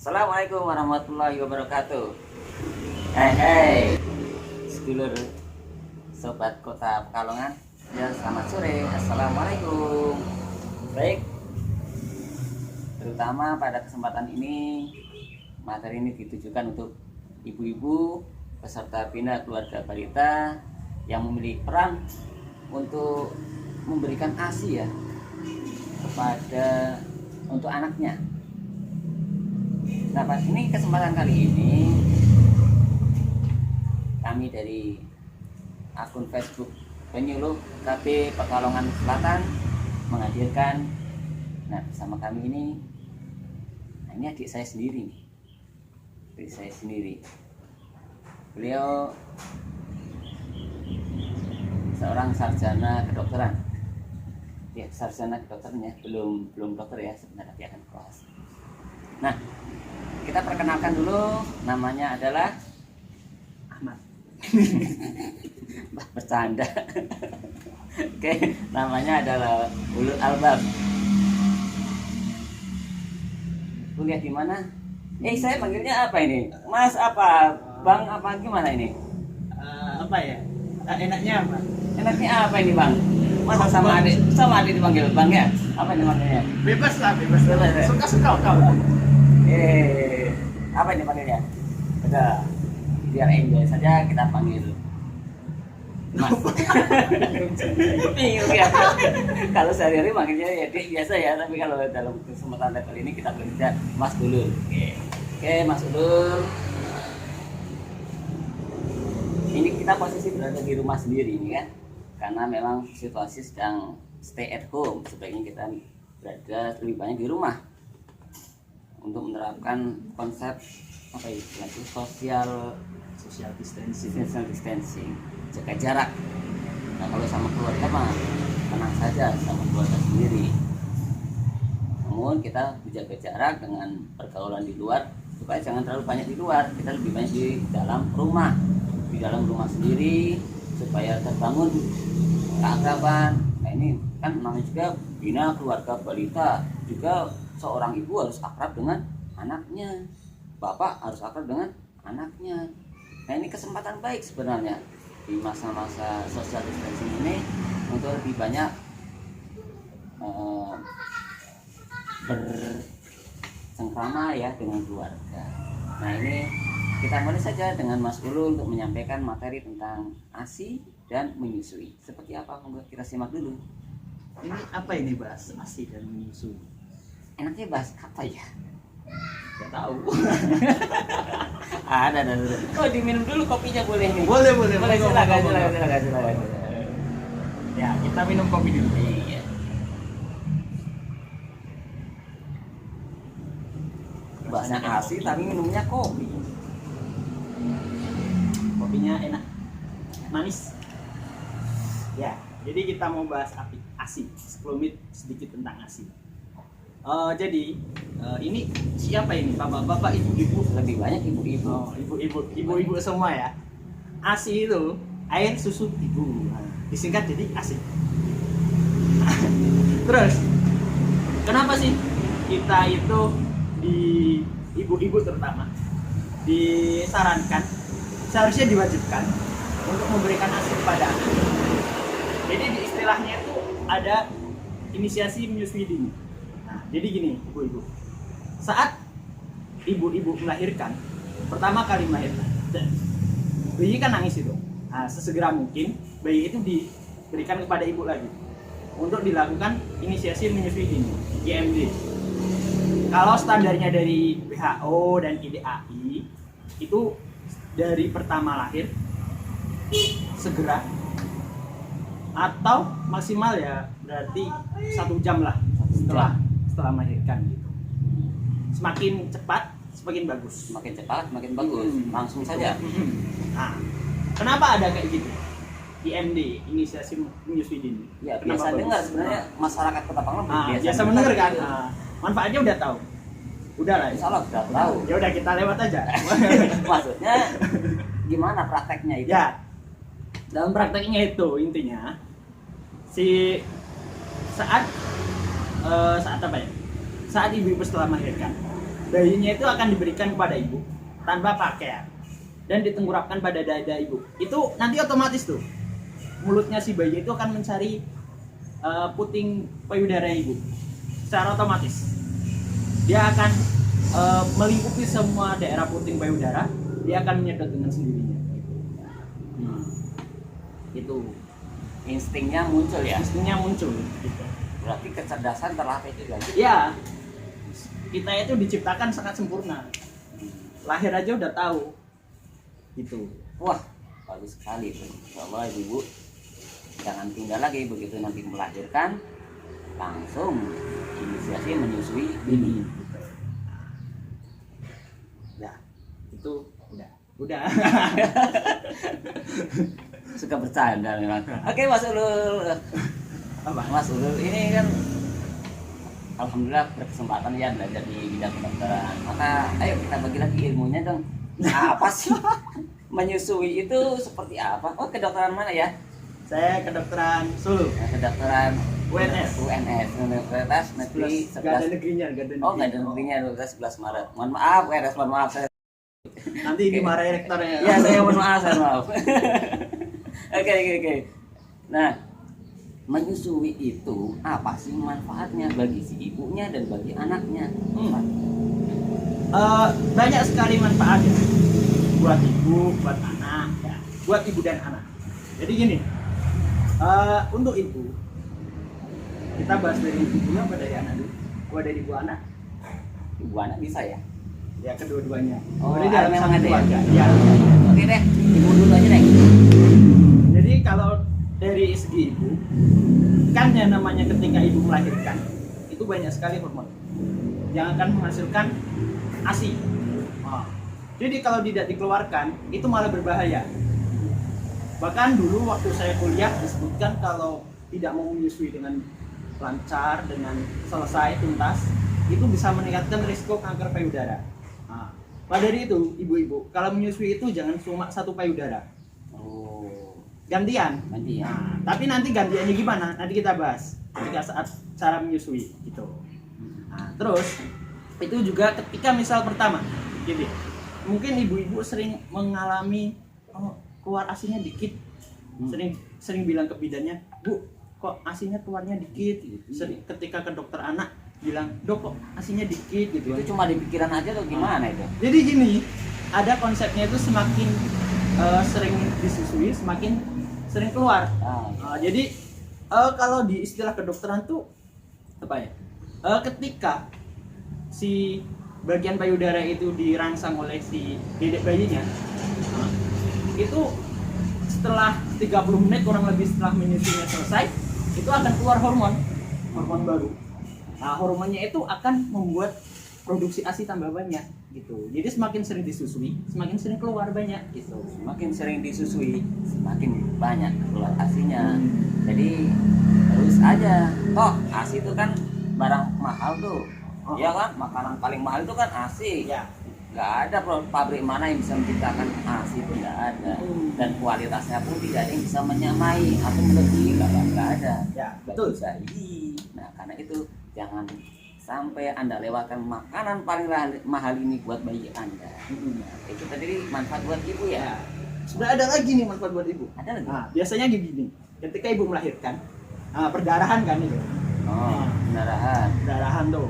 Assalamualaikum warahmatullahi wabarakatuh. Hei, sedulur sobat kota Pekalongan. Ya, selamat sore. Assalamualaikum. Baik, terutama pada kesempatan ini, materi ini ditujukan untuk ibu-ibu peserta Bina Keluarga Balita yang memiliki peran untuk memberikan ASI ya kepada untuk anaknya. Nah, ini kesempatan kali ini kami dari akun Facebook Penyuluh KB Pekalongan Selatan menghadirkan, nah bersama kami ini, nah ini adik saya sendiri nih, adik saya sendiri. Beliau seorang sarjana kedokteran, ya sarjana kedokterannya belum dokter ya, sebenarnya dia akan kelas. Nah, kita perkenalkan dulu, namanya adalah Ahmad. Bercanda. Oke, namanya adalah Ulul Albab. Lu lihat di mana? Saya panggilnya apa ini? Mas apa? Bang apa gimana ini? Apa ya? Enaknya apa? Enaknya apa ini, Bang? Masa sama adik dipanggil Bang ya? Apa ini manggilnya? Bebas lah. Ya? Suka kau. Apa ini panggilnya? Udah, biar enjoy saja kita panggil Mas. Bingung ya. Kalau sehari-hari manggilnya ya Dik biasa ya, tapi kalau dalam kesempatan level ini kita berbicara Mas Ulul. Oke, Mas Ulul. Ini kita posisi berada di rumah sendiri ini kan, karena memang situasi sedang stay at home, sebaiknya kita berada lebih banyak di rumah untuk menerapkan konsep apa itu social distancing, jaga jarak. Nah, kalau sama keluarga mah tenang saja sama keluarga sendiri. Namun kita menjaga jarak dengan pergaulan di luar supaya jangan terlalu banyak di luar, kita lebih banyak di dalam rumah sendiri supaya terbangun keakraban. Nah, ini kan namanya juga Bina Keluarga Balita, juga seorang ibu harus akrab dengan anaknya, bapak harus akrab dengan anaknya. Nah, ini kesempatan baik sebenarnya di masa-masa social distancing ini untuk lebih banyak bercengkrama ya dengan keluarga. Nah, ini kita mulai saja dengan Mas Ulul untuk menyampaikan materi tentang ASI dan menyusui. Seperti apa? Kita simak dulu. Ini apa ini bahas ASI dan menyusui? Enaknya bahas apa ya? Gak tahu. Ada. Oh, diminum dulu kopinya boleh nih. Boleh. Silakan. Ya, kita minum kopi dulu. Iya. Bahasnya ASI tapi minumnya kopi. Kopinya enak, manis. Ya, jadi kita mau bahas ASI. Sekelumit sedikit tentang ASI. Jadi ini siapa ini? Bapak, ibu-ibu? Lebih banyak ibu-ibu. Ibu-ibu semua ya. ASI itu air susu ibu. Disingkat jadi ASI. Terus, kenapa sih kita itu di ibu-ibu terutama disarankan, seharusnya diwajibkan untuk memberikan ASI kepada anak? Jadi di istilahnya itu ada inisiasi menyusui dini. Nah, jadi gini ibu-ibu, saat ibu-ibu melahirkan, pertama kali melahirkan, bayi kan nangis itu. Nah, sesegera mungkin bayi itu diberikan kepada ibu lagi untuk dilakukan inisiasi menyusui dini, IMD. Kalau standarnya dari WHO dan IDAI itu dari pertama lahir segera atau maksimal ya berarti 1 jam lah setelah melahirkan gitu. Semakin cepat semakin bagus. Semakin cepat semakin bagus. Langsung saja. Nah, kenapa ada kayak gitu? IMD, inisiasi menyusui dini. Ya, Kenapa biasa dengar bagus? sebenarnya masyarakat Kota Pekalongan Biasa mendengar kan. Manfaatnya udah tahu. Udah lah. Insya Allah sudah tahu. Ya udah kita lewat aja. Maksudnya gimana prakteknya itu? Ya, dalam prakteknya itu intinya saat apa ya? Saat ibu-ibu setelah melahirkan bayinya itu akan diberikan kepada ibu tanpa pakaian dan ditenggorapkan pada dada ibu. Itu nanti otomatis tuh mulutnya si bayi itu akan mencari puting payudara ibu secara otomatis. Dia akan melingkupi semua daerah puting payudara, dia akan menyedot dengan sendirinya. Itu Instingnya muncul ya. instingnya muncul. Gitu. Berarti kecerdasan terlatih juga. Ya, kita itu diciptakan sangat sempurna. Lahir aja udah tahu. Gitu. Wah, bagus sekali tuh. Insyaallah ibu jangan tinggal lagi begitu nanti melahirkan langsung inisiasi menyusui Ini. Ya, itu udah. Suka bercanda memang. Oke Mas Ulul. Apa? Mas Ulul ini kan alhamdulillah berkesempatan ya belajar di bidang kedokteran. Maka ayo kita bagi lagi ilmunya dong. Apa sih menyusui itu seperti apa? Oh, kedokteran mana ya? Saya kedokteran Solo. Kedokteran UNS. Universitas Negeri Gak ada 11. negerinya, gak ada Oh, nggak ada negerinya, Universitas 11 Maret. Mohon maaf, UNS, mohon maaf saya. Nanti dimarahin rektornya. Ya, saya mohon maaf, saya maaf. Oke. Nah, menyusui itu apa sih manfaatnya bagi si ibunya dan bagi anaknya? Banyak sekali manfaatnya buat ibu, buat anak, ya. Buat ibu dan anak. Jadi gini, untuk ibu kita bahas dari ibu apa dari anak dulu? Dari ibu anak? Ibu anak bisa ya? Ya kedua-duanya. Oh, Boleh dalam memang satu ada ya? keluarga. Ya. Oke deh, ibu dulu aja deh. Jadi kalau dari segi ibu, kan yang namanya ketika ibu melahirkan itu banyak sekali hormon yang akan menghasilkan ASI. Jadi kalau tidak dikeluarkan itu malah berbahaya. Bahkan dulu waktu saya kuliah disebutkan kalau tidak mau menyusui dengan lancar, dengan selesai tuntas, itu bisa meningkatkan risiko kanker payudara. Maka dari itu, ibu-ibu, kalau menyusui itu jangan cuma satu payudara. Oh, Gantian. nanti ya. Tapi nanti gantiannya gimana? Nanti kita bahas ketika saat cara menyusui gitu. Terus itu juga ketika misal pertama, gitu. Mungkin ibu-ibu sering mengalami keluar asinya dikit, sering bilang ke bidannya, Bu, kok asinya keluarnya dikit. Sering ketika ke dokter anak bilang, Dok, kok asinya dikit gitu. Itu cuma di pikiran aja atau gimana itu? Jadi gini, ada konsepnya itu semakin sering disusui, semakin sering keluar. Jadi kalau di istilah kedokteran tuh apa ya? Ketika si bagian payudara itu dirangsang oleh si dedek bayinya, itu setelah 30 menit kurang lebih setelah menyusuinya selesai, itu akan keluar hormon baru. Nah, hormonnya itu akan membuat produksi ASI tambah banyak gitu. Jadi semakin sering disusui, semakin sering keluar banyak gitu. Semakin sering disusui, semakin banyak keluar asinya. Jadi terus aja. Toh asi itu kan barang mahal tuh. Iya kan? Makanan paling mahal itu kan asi. Ya. Nggak ada pabrik mana yang bisa menciptakan asi, itu nggak ada. Dan kualitasnya pun tidak ada yang bisa menyamai atau melebihi, nggak ada. Ya, Betul betul. sekali. Nah, karena itu jangan sampai Anda lewatkan makanan paling mahal ini buat bayi Anda. Nah, itu tadi manfaat buat ibu ya. Sudah ada lagi nih manfaat buat ibu. Ada lagi. Nah, biasanya gini, ketika ibu melahirkan, perdarahan kan itu. Oh, pendarahan Tuh.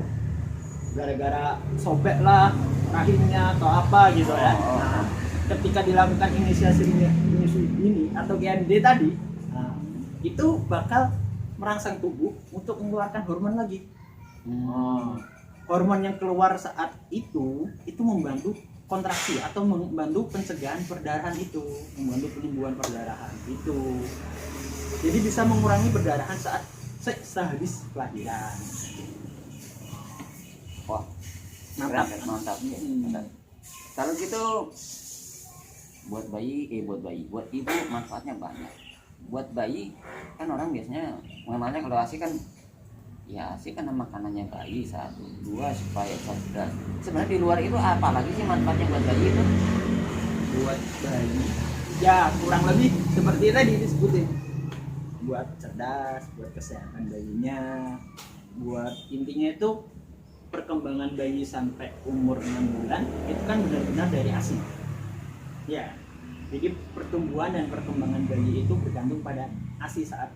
Gara-gara sobek lah rahimnya atau apa gitu ya. Nah, ketika dilakukan inisiasi menyusui ini atau GMD tadi, itu bakal merangsang tubuh untuk mengeluarkan hormon lagi. Hormon yang keluar saat itu membantu kontraksi atau membantu pencegahan perdarahan itu, membantu penyembuhan perdarahan itu. Jadi bisa mengurangi perdarahan saat sehabis kelahiran. Wah, Mantap. mantap. Kalau gitu buat ibu manfaatnya banyak. Buat bayi kan orang biasanya mengenalnya kalau ASI kan ya ASI kan makanannya bayi 1, 2 supaya cerdas. Sebenarnya di luar itu apa lagi sih manfaatnya buat bayi itu? Buat bayi ya kurang lebih seperti tadi disebutin, buat cerdas, buat kesehatan bayinya, buat intinya itu perkembangan bayi sampai umur 6 bulan itu kan benar-benar dari ASI. Ya. Jadi pertumbuhan dan perkembangan bayi itu bergantung pada ASI saat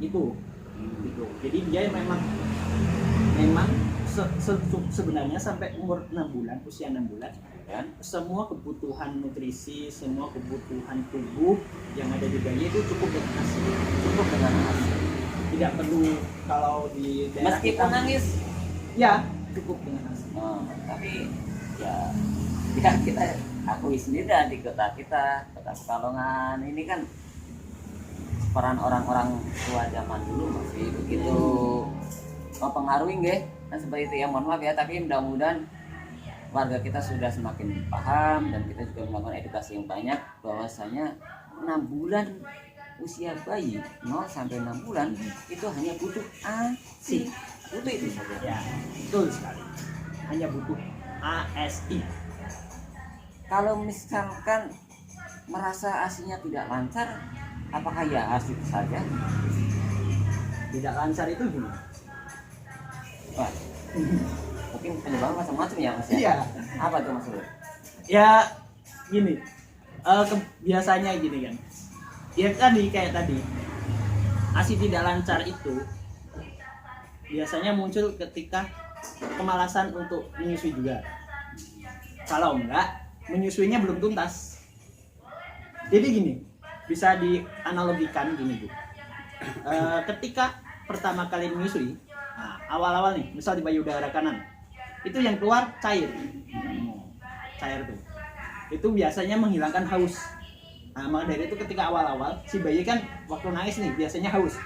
itu. Gitu. Jadi dia memang sebenarnya sampai umur 6 bulan, usia 6 bulan, kan semua kebutuhan nutrisi, semua kebutuhan tubuh yang ada di bayi itu cukup dengan ASI. Cukup dengan ASI. Tidak perlu kalau di daerah meskipun kita, nangis ya cukup dengan ASI. Tapi ya kita akui sendiri dah, di kota kita, kota Pekalongan ini kan peran orang-orang tua zaman dulu masih begitu mempengaruhi nggih. Nah seperti itu ya, mohon maaf ya, tapi mudah-mudahan warga kita sudah semakin paham dan kita juga melakukan edukasi yang banyak bahwasanya 6 bulan usia bayi 0 sampai 6 bulan itu hanya butuh ASI. Butuh itu saja. Ya, betul sekali. Hanya butuh ASI. Kalau misalkan merasa ASI-nya tidak lancar, apakah ya ASI itu saja? Tidak lancar itu gini. Wah, mungkin penyebabnya macam-macam ya Mas ya? Iya. Apa tuh Mas? Ya gini, biasanya gini kan. Ya tadi kayak tadi, ASI tidak lancar itu biasanya muncul ketika kemalasan untuk menyusui juga. Kalau enggak, menyusuinya belum tuntas. Jadi gini, bisa dianalogikan gini Bu. Ketika pertama kali menyusui, nah, awal-awal nih, misal di bayi udara kanan, itu yang keluar cair, cair tuh. Itu biasanya menghilangkan haus. Nah, maka dari itu ketika awal-awal si bayi kan waktu nangis nih biasanya haus,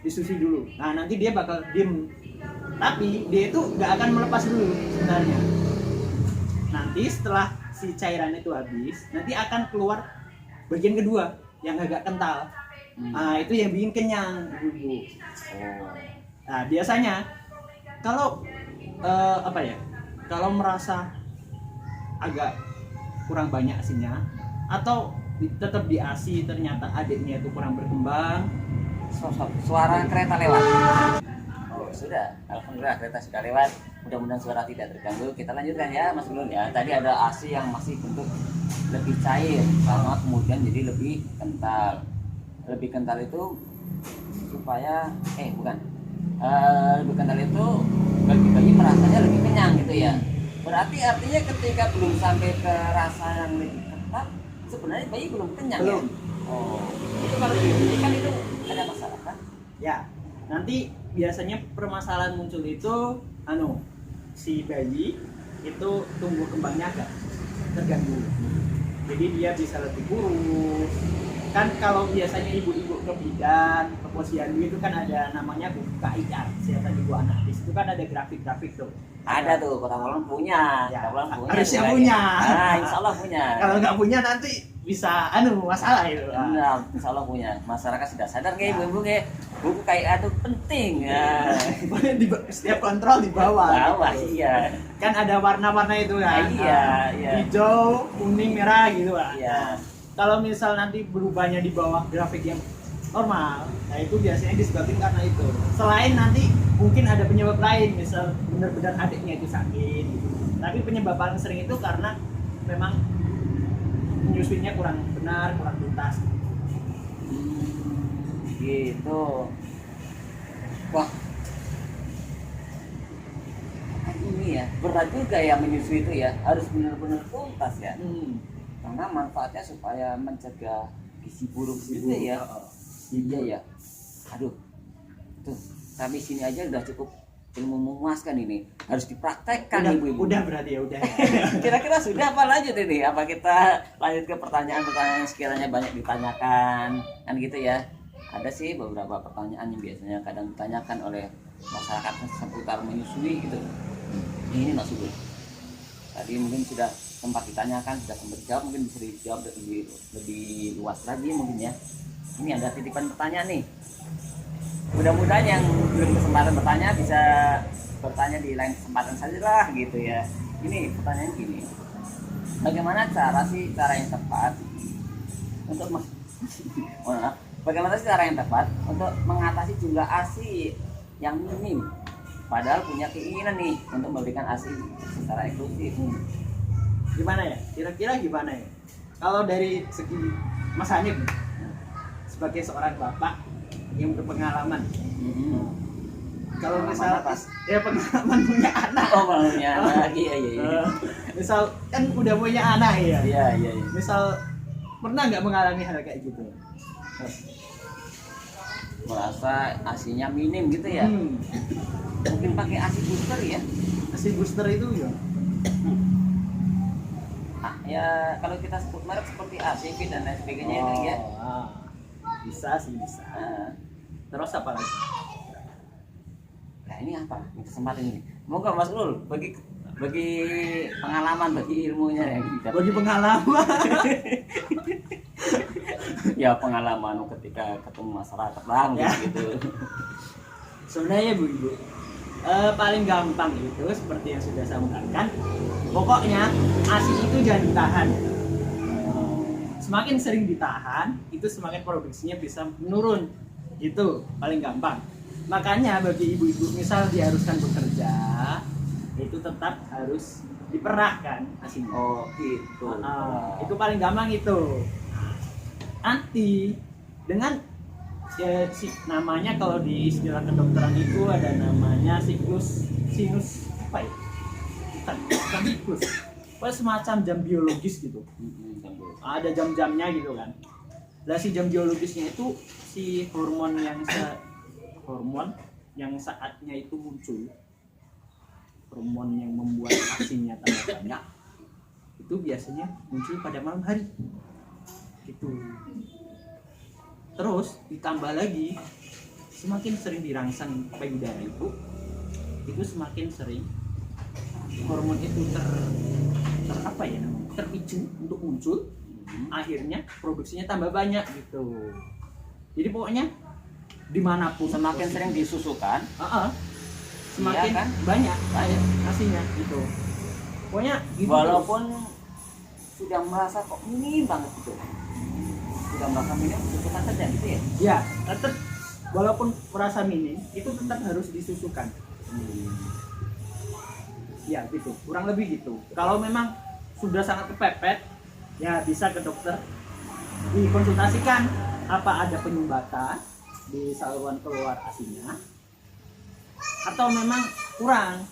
disusui dulu. Nah nanti dia bakal diem, tapi dia itu nggak akan melepas dulu sebenarnya. Nanti setelah si cairan itu habis, nanti akan keluar bagian kedua yang agak kental. Nah itu yang bikin kenyang ibu. Nah biasanya kalau kalau merasa agak kurang banyak asinya atau tetap di ASI ternyata adiknya itu kurang berkembang, Suara kereta lewat. Oh sudah, alhamdulillah kereta sudah lewat. Mudah-mudahan suara tidak terganggu. Kita lanjutkan ya Mas Gunun ya. Tadi ada ASI yang masih bentuk lebih cair, sama kemudian jadi lebih kental. Lebih kental itu supaya lebih kental itu bagi bayi merasanya lebih kenyang gitu ya. Berarti artinya ketika belum sampai ke rasa yang lebih kental, sebenarnya bayi belum kenyang. Belum. Ya? Oh, itu kalau ini kan itu ada masalah kan? Ya, nanti biasanya permasalahan muncul itu si bayi itu tumbuh kembangnya agak terganggu. Jadi dia bisa lebih kurus. Kan kalau biasanya ibu-ibu ke bidan, ke posyandu itu kan ada namanya KIR, kesehatan ibu anak. Di situ kan ada grafik-grafik tuh. Ada tuh, Kota Pekalongan punya. Ya, Kota Pekalongan punya. harusnya juga punya. ya. Nah, insya Allah punya. Kalau nggak punya nanti bisa masalah itu. Nah, insya Allah punya. Masyarakat sudah sadar nggak Ya. ibu-ibu nggak? Buku KIR itu penting. Ya. Di setiap kontrol di bawah. Bawah gitu. iya. Kan ada warna-warna itu kan. Iya, iya. Hijau, kuning, merah gitu lah. Iya. Kalau misal nanti berubahnya di bawah grafik yang normal, nah itu biasanya disebabkan karena itu. Selain nanti mungkin ada penyebab lain, misal benar-benar adiknya itu sakit gitu. Tapi penyebab paling sering itu karena memang menyusuinya kurang benar, kurang tuntas. Gitu. Wah. Ini ya, berat juga ya menyusui itu ya. Harus benar-benar tuntas ya. Karena manfaatnya supaya mencegah gizi buruk juga ya. Iya ya. Aduh. Tuh, sampai sini aja udah cukup ilmu memuaskan ini. Harus dipraktekkan ibu-ibu. Udah berarti ya udah. Kira-kira sudah apa lanjut ini? Apa kita lanjut ke pertanyaan-pertanyaan yang sekiranya banyak ditanyakan? Kan gitu ya. Ada sih beberapa pertanyaan yang biasanya kadang ditanyakan oleh masyarakat seputar menyusui gitu. Ini Mas Sugeng. Tadi mungkin sudah sempat ditanyakan, sudah sempat dijawab, mungkin bisa dijawab lebih luas lagi mungkin ya. Ini ada titipan pertanyaan nih. Mudah-mudahan yang belum kesempatan bertanya bisa bertanya di lain kesempatan saja lah gitu ya. Ini pertanyaan gini. Bagaimana cara yang tepat untuk bagaimana sih cara yang tepat untuk mengatasi jumlah ASI yang minim padahal punya keinginan nih untuk memberikan ASI secara eksklusif. Gimana ya? Kira-kira gimana ya? Kalau dari segi Mas Hanif sebagai seorang bapak yang berpengalaman, kalau misal ya pengalaman punya anak, punya anak, iya. Misal kan udah punya anak ya, iya. Misal pernah nggak mengalami hal kayak gitu? Merasa ASI-nya minim gitu ya? Mungkin pakai ASI booster ya? ASI booster itu ya? Ya kalau kita sebut merek seperti ASI dan lain sebagainya itu ya. Bisa sih bisa. Terus apa lagi? Nah ini apa? Ini kesempatan ini. Moga Mas Ulul bagi pengalaman, bagi ilmunya yang kita. Bagi pengalaman. Ya pengalaman ketika ketemu masyarakat lah ya. gitu. Sebenarnya Bu Ibu, paling gampang itu seperti yang sudah saya ungkapkan. Pokoknya ASI itu jangan ditahan. Semakin sering ditahan, itu semakin produksinya bisa menurun. Itu paling gampang. Makanya bagi ibu-ibu misal diharuskan bekerja, itu tetap harus diperahkan ASINya. Oh gitu. Itu paling gampang itu. Nanti dengan namanya kalau di istilah kedokteran itu ada namanya siklus sinus apa ya? Bukan siklus. Semacam jam biologis gitu. Ada jam-jamnya gitu kan. Lah si jam biologisnya itu si hormon yang saatnya itu muncul, hormon yang membuat ASINya tambah banyak, itu biasanya muncul pada malam hari gitu. Terus ditambah lagi semakin sering dirangsang payudara itu semakin sering hormon itu terpicu untuk muncul, akhirnya produksinya tambah banyak gitu. Jadi pokoknya dimanapun semakin sering disusukan, semakin iya kan? banyak ASINya gitu. Pokoknya gitu walaupun terus sudah merasa kok minim banget gitu, sudah merasa minim susukan saja gitu ya. Ya, tetap walaupun merasa minim itu tetap harus disusukan. Ya gitu, kurang lebih gitu. Kalau memang sudah sangat kepepet, ya bisa ke dokter, dikonsultasikan apa ada penyumbatan di saluran keluar ASINya atau memang kurang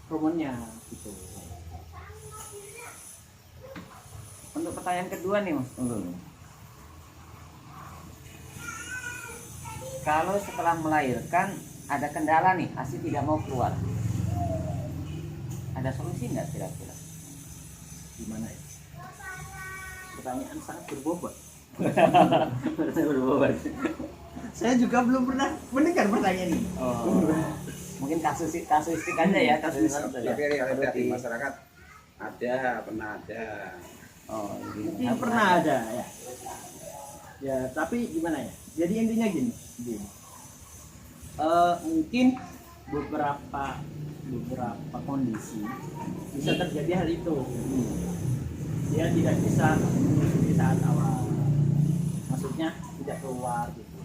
hormonnya gitu. Untuk pertanyaan kedua nih Mas, kalau setelah melahirkan ada kendala nih, ASI tidak mau keluar, ada solusi nggak kira-kira? Gimana ya? Pertanyaan sangat berbobot. Berbobot. Saya juga belum pernah mendengar pertanyaan ini. Mungkin kasusistik aja ya, kasusistik. Tapi realita di masyarakat pernah ada. Mungkin pernah ada ya. Ya, tapi gimana ya? Jadi intinya gini. Mungkin beberapa kondisi bisa terjadi hal itu. Dia tidak bisa menyusui saat awal, maksudnya tidak keluar gitu.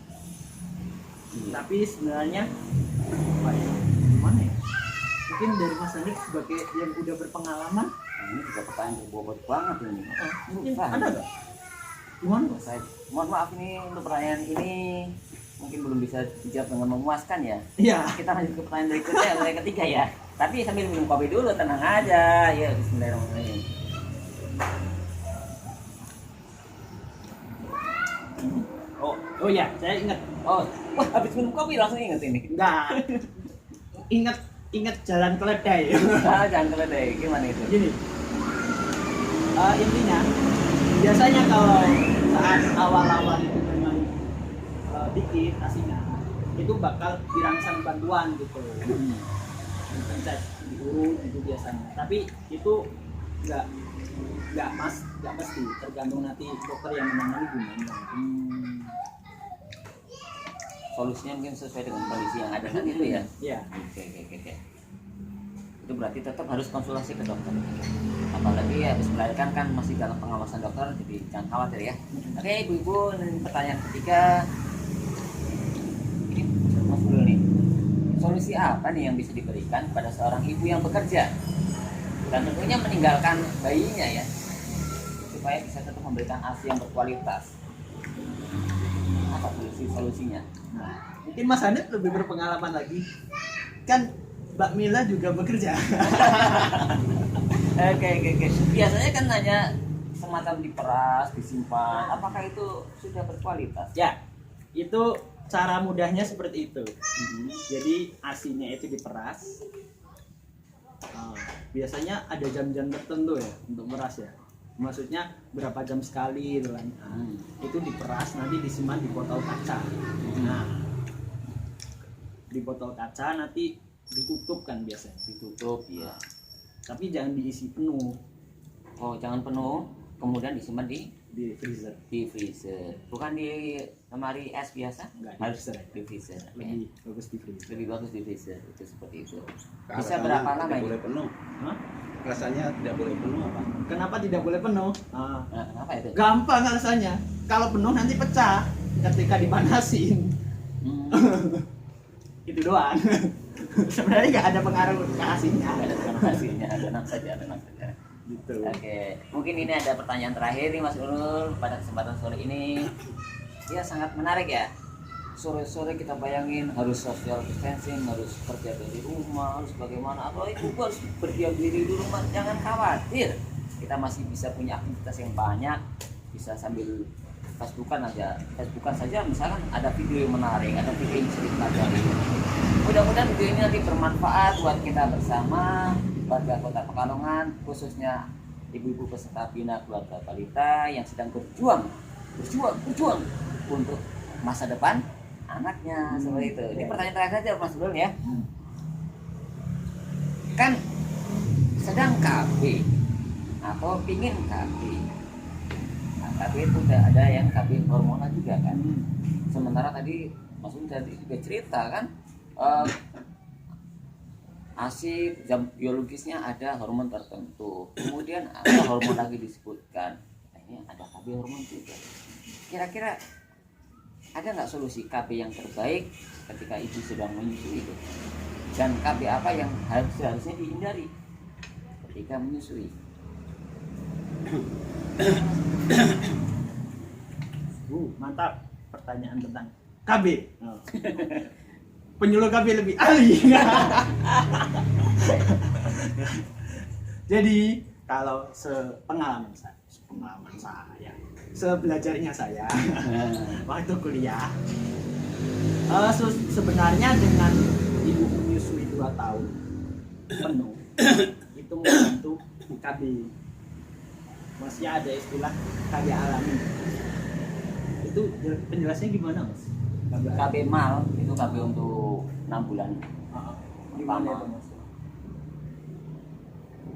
Tapi sebenarnya gimana ya? Mungkin dari Mas Andi sebagai yang udah berpengalaman, Ini juga pertanyaan berbobot banget ini. mungkin ada nggak? Gimana? Saya mohon maaf ini untuk pertanyaan ini mungkin belum bisa dijawab dengan memuaskan ya. Iya. Kita lanjut ke pertanyaan berikutnya, yang ketiga ya. Tapi sambil minum kopi dulu, tenang aja. Ya, bismillahirrahmanirrahim. Oh ya, saya ingat. Wah, habis minum kopi langsung inget ini. Enggak. Ingat jalan keledai. Jangan keledai, gimana itu? Gini. Intinya biasanya kalau saat awal-awal itu memang dikit ASINya itu bakal dirangsang bantuan gitu. Pencet diurut itu biasanya. Tapi itu nggak pasti, tergantung nanti dokter yang menangani gimana. Solusinya mungkin sesuai dengan kondisi yang ada saat itu ya. Iya. Oke. Itu berarti tetap harus konsultasi ke dokter. Apalagi ya habis melahirkan kan masih dalam pengawasan dokter, jadi jangan khawatir ya. Oke ibu-ibu, ini pertanyaan ketiga. Ini mas dulu nih. solusi apa nih yang bisa diberikan pada seorang ibu yang bekerja dan tentunya meninggalkan bayinya ya, supaya bisa tetap memberikan ASI yang berkualitas? Apa solusinya? Mungkin Mas Hanif lebih berpengalaman lagi, kan Mbak Mila juga bekerja. Oke. Biasanya kan hanya semacam diperas, disimpan. Apakah itu sudah berkualitas? Ya, itu cara mudahnya seperti itu. Jadi asinya itu diperas. Biasanya ada jam-jam tertentu ya untuk meras ya. Maksudnya berapa jam sekali gitu kan. Itu diperas, nanti disimpan di botol kaca. Nah, di botol kaca nanti ditutup kan biasanya. Ditutup ya. Tapi jangan diisi penuh Oh, jangan penuh, kemudian disimpan di freezer. freezer. Bukan di lemari es biasa? Enggak, di Harus freezer. di freezer. Oke. Lebih bagus di freezer. Lebih bagus di freezer, itu seperti itu. Bisa Alasannya berapa lama tidak ini? boleh penuh. Hah? Rasanya tidak boleh penuh apa? Kenapa tidak boleh penuh? Nah, kenapa itu? Gampang alasannya. Kalau penuh nanti pecah ketika dipanasin. Itu doang. Sebenarnya nggak ada pengaruh ke asinnya. Ada hasilnya, tenang saja. Gitu. Oke, mungkin ini ada pertanyaan terakhir nih Mas Nurul pada kesempatan sore ini. Ya sangat menarik ya. Sore-sore kita bayangin harus social distancing, harus kerja dari rumah, harus bagaimana? Atau ibu harus berdiam diri di rumah. Jangan khawatir, kita masih bisa punya aktivitas yang banyak, bisa sambil Facebookan saja. Misalkan ada video yang menarik, ada video yang bisa dipelajari. Mudah-mudahan video ini nanti bermanfaat buat kita bersama warga Kota Pekalongan, khususnya ibu-ibu peserta bina keluarga balita yang sedang berjuang untuk masa depan anaknya, seperti itu. Ini pertanyaan terakhir saja Mas Nurul ya. Kan sedang KB atau pingin KB. Nah, KB itu udah ada yang KB hormonal juga kan. Sementara tadi Mas Nurul tadi juga cerita kan, ASI jam biologisnya ada hormon tertentu, kemudian ada hormon lagi disebutkan. Nah, ini ada KB hormon juga. Kira-kira ada nggak solusi KB yang terbaik ketika ibu sedang menyusui itu? Dan KB apa yang seharusnya dihindari ketika menyusui? Mantap pertanyaan tentang KB. Penyuluh KB lebih ahli. Jadi kalau sepengalaman saya, sebelajarnya saya waktu kuliah, sebenarnya dengan ibu menyusui 2 tahun penuh itu membantu KB. Masih ada istilah KB alami. Itu penjelasannya gimana, Mas? KB mal itu KB untuk 6 bulan. Gimana itu, Mas?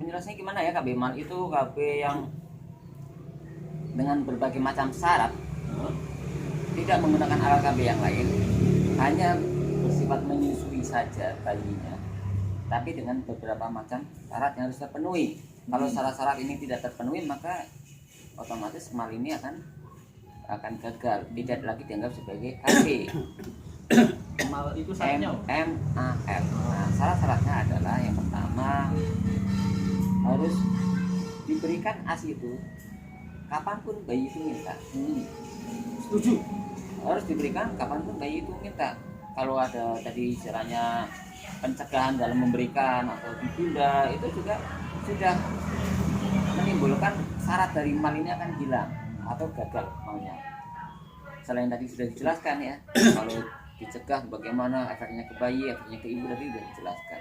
Penjelasannya gimana ya? KB mal itu KB yang dengan berbagai macam syarat, tidak menggunakan alat KB yang lain, hanya bersifat menyusui saja bayinya, tapi dengan beberapa macam syarat yang harus terpenuhi. Kalau syarat-syarat ini tidak terpenuhi, maka otomatis mal ini akan gagal, tidak lagi dianggap sebagai KB. Mal itu syaratnya MAL. Nah, syarat-syaratnya adalah yang pertama harus diberikan ASI itu kapanpun bayi itu minta. Setuju. Harus diberikan kapanpun bayi itu minta. Kalau ada tadi istilahnya pencegahan dalam memberikan atau ditunda, itu juga sudah menimbulkan syarat dari mal ini akan hilang atau gagal malnya. Selain tadi sudah dijelaskan ya, kalau dicegah bagaimana efeknya ke bayi, efeknya ke ibu tadi sudah dijelaskan.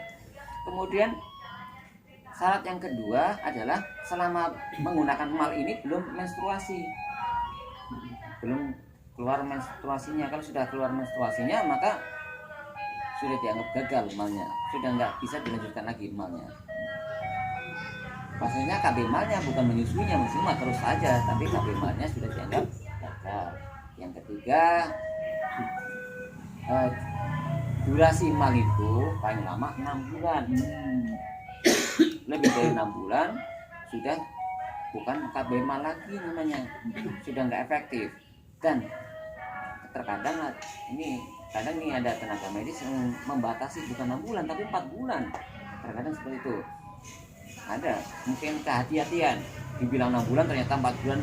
Kemudian syarat yang kedua adalah selama menggunakan mal ini belum menstruasi, belum keluar menstruasinya. Kalau sudah keluar menstruasinya maka sudah dianggap gagal malnya, sudah nggak bisa dilanjutkan lagi malnya. Maksudnya KB malnya bukan menyusuinya, menyusui terus saja, tapi KB malnya sudah dianggap gagal. Yang ketiga, durasi mal itu paling lama 6 bulan. Lebih dari 6 bulan sudah bukan KB mal lagi namanya, sudah nggak efektif. Dan terkadang ini kadang nih ada tenaga medis yang membatasi bukan 6 bulan tapi 4 bulan, terkadang seperti itu. Ada mungkin kehati-hatian, dibilang 6 bulan ternyata 4 bulan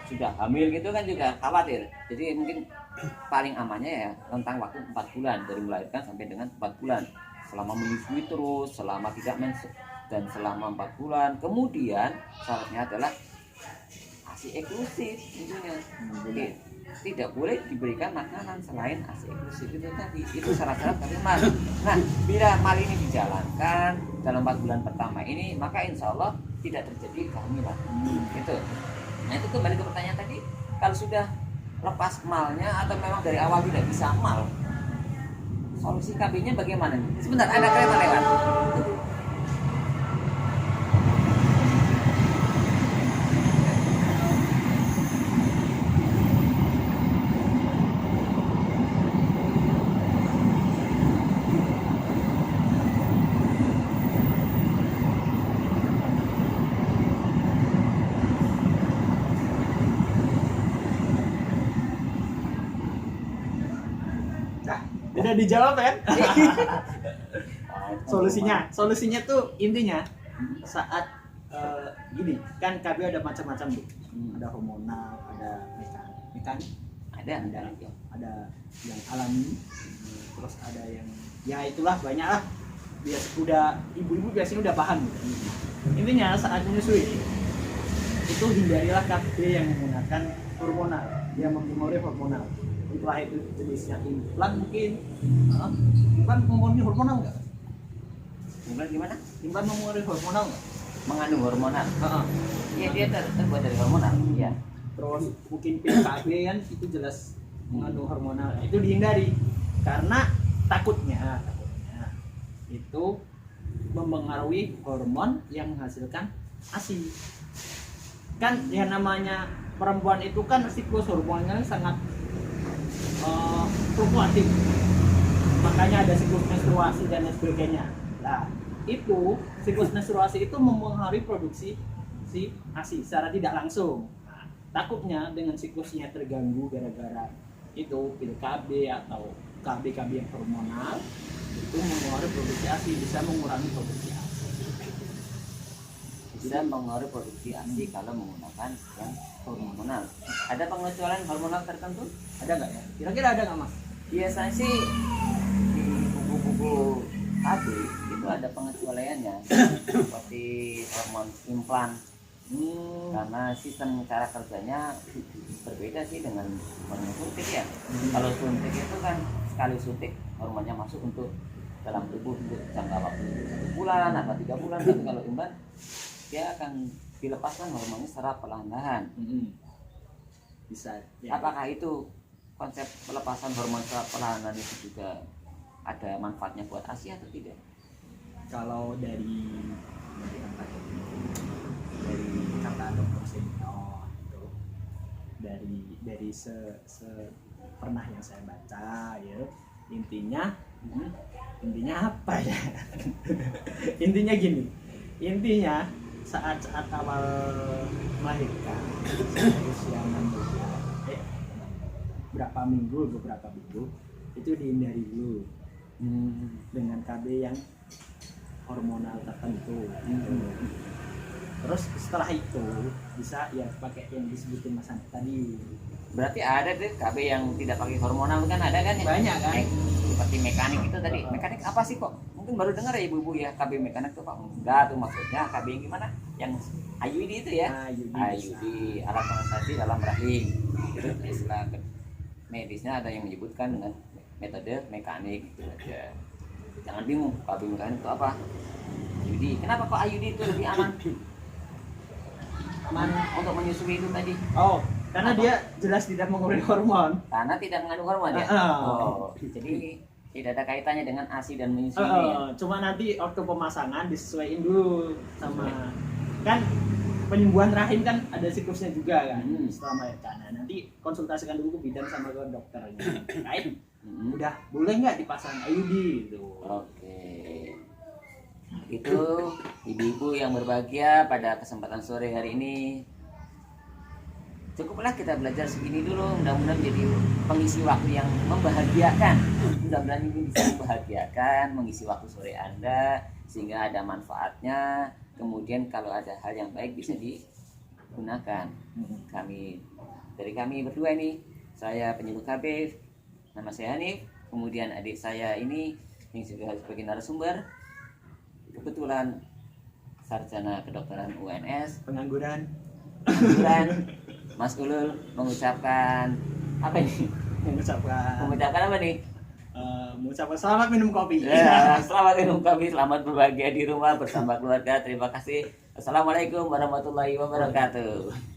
sudah hamil gitu kan juga khawatir. Jadi mungkin paling amannya ya rentang waktu 4 bulan dari melahirkan sampai dengan 4 bulan, selama menyusui terus, selama tidak mens dan selama 4 bulan. Kemudian syaratnya adalah ASI eksklusif tentunya. Jadi tidak boleh diberikan makanan selain ASI eksklusif itu tadi. Itu syarat-syarat dari mal. Nah, bila mal ini dijalankan dalam 4 bulan pertama ini, maka insya Allah tidak terjadi kehamilan. Gitu. Nah, itu kembali ke pertanyaan tadi, kalau sudah lepas malnya atau memang dari awal tidak bisa mal, solusi KB-nya bagaimana? Sebentar, ada kereta lewat. Udah dijawab kan? Solusinya tuh intinya saat gini kan KB ada macam-macam tuh. Ada hormonal, ada mekanik, ada yang alami, terus ada yang ya itulah banyak lah. Biasa udah ibu-ibu biasanya udah paham gitu. Intinya saat menyusui itu hindarilah KB yang menggunakan hormonal, yang mempengaruhi hormonal. Itulah itu jenisnya implan mungkin. Implan mempengaruhi hormonal nggak? Implan gimana? Implan mempengaruhi hormonal nggak? Mengandung hormonal. Iya, dia terbuat dari hormonal. Iya. Terus mungkin PKB kan itu jelas mengandung hormonal. Itu dihindari karena takutnya itu mempengaruhi hormon yang menghasilkan ASI. Kan yang namanya perempuan itu kan siklus hormonnya sangat fluktuatif, makanya ada siklus menstruasi dan lain sebagainya. Nah, itu siklus menstruasi itu mempengaruhi produksi si ASI secara tidak langsung. Nah, takutnya dengan siklusnya terganggu gara-gara itu pil KB atau KB yang hormonal itu mempengaruhi produksi ASI, bisa mengurangi produksi ASI. Bisa mengaruhi produksi ASI kalau menggunakan yang hormonal. Ada pengecualian hormonal tertentu? Ada nggak ya? Kira-kira ada nggak mas? Biasanya sih di buku-buku KB itu ada pengecualiannya seperti hormon implan. Karena sistem cara kerjanya berbeda sih dengan hormon suntik ya. Kalau suntik itu kan sekali suntik hormonnya masuk untuk dalam tubuh untuk jangka waktu 1 bulan atau 3 bulan. Tapi kalau implan dia akan dilepaskan hormonnya secara perlahan-lahan. Bisa ya. Apakah itu konsep pelepasan hormon secara perlahan itu juga ada manfaatnya buat ASI atau tidak? Kalau dari kata dokter senior itu dari pernah yang saya baca ya, intinya apa ya? Intinya gini, saat awal melahirkan usia 6 bulan beberapa minggu itu dihindari dulu dengan KB yang hormonal tertentu. Terus setelah itu bisa ya pakai yang disebutin Mas Andi tadi. Berarti ada deh KB yang tidak pakai hormonal kan, ada kan ya? Banyak kan? Seperti mekanik itu tadi. Mekanik apa sih kok? Mungkin baru dengar ya ibu-ibu ya KB mekanik itu Pak. Enggak tuh maksudnya KB yang gimana? Yang IUD itu ya? IUD, alat translasi dalam rahim. Itu istilah medisnya ada yang menyebutkan dengan metode mekanik gitu aja. Jangan bingung, KB mekanik itu apa? IUD. Kenapa kok IUD itu lebih aman? Aman untuk menyusui itu tadi. Oh, karena dia jelas tidak mengurus hormon. Karena tidak mengandung hormon ya. Jadi tidak ada kaitannya dengan ASI dan menyusui. Ya? Cuma nanti waktu pemasangan disesuaikan dulu sama kan penyembuhan rahim kan ada siklusnya juga kan. Setelah melahirkan. Nah, nanti konsultasikan dulu ke bidan sama ke dokternya. Terkait udah boleh nggak dipasang IUD gitu. Oke. Itu ibu-ibu yang berbahagia pada kesempatan sore hari ini. cukuplah kita belajar segini dulu, mudah-mudahan menjadi pengisi waktu yang membahagiakan. Mudah-mudahan ini bisa membahagiakan, mengisi waktu sore Anda sehingga ada manfaatnya. Kemudian kalau ada hal yang baik bisa digunakan. Dari kami berdua ini, saya penyuluh KB, nama saya Hanif, kemudian adik saya ini yang juga sebagai narasumber, kebetulan sarjana kedokteran UNS, Pengangguran. Mas Ulul mengucapkan apa ini? Mengucapkan apa nih? Mengucapkan selamat minum kopi. Ya, selamat minum kopi, selamat berbahagia di rumah bersama keluarga. Terima kasih. Assalamualaikum warahmatullahi wabarakatuh.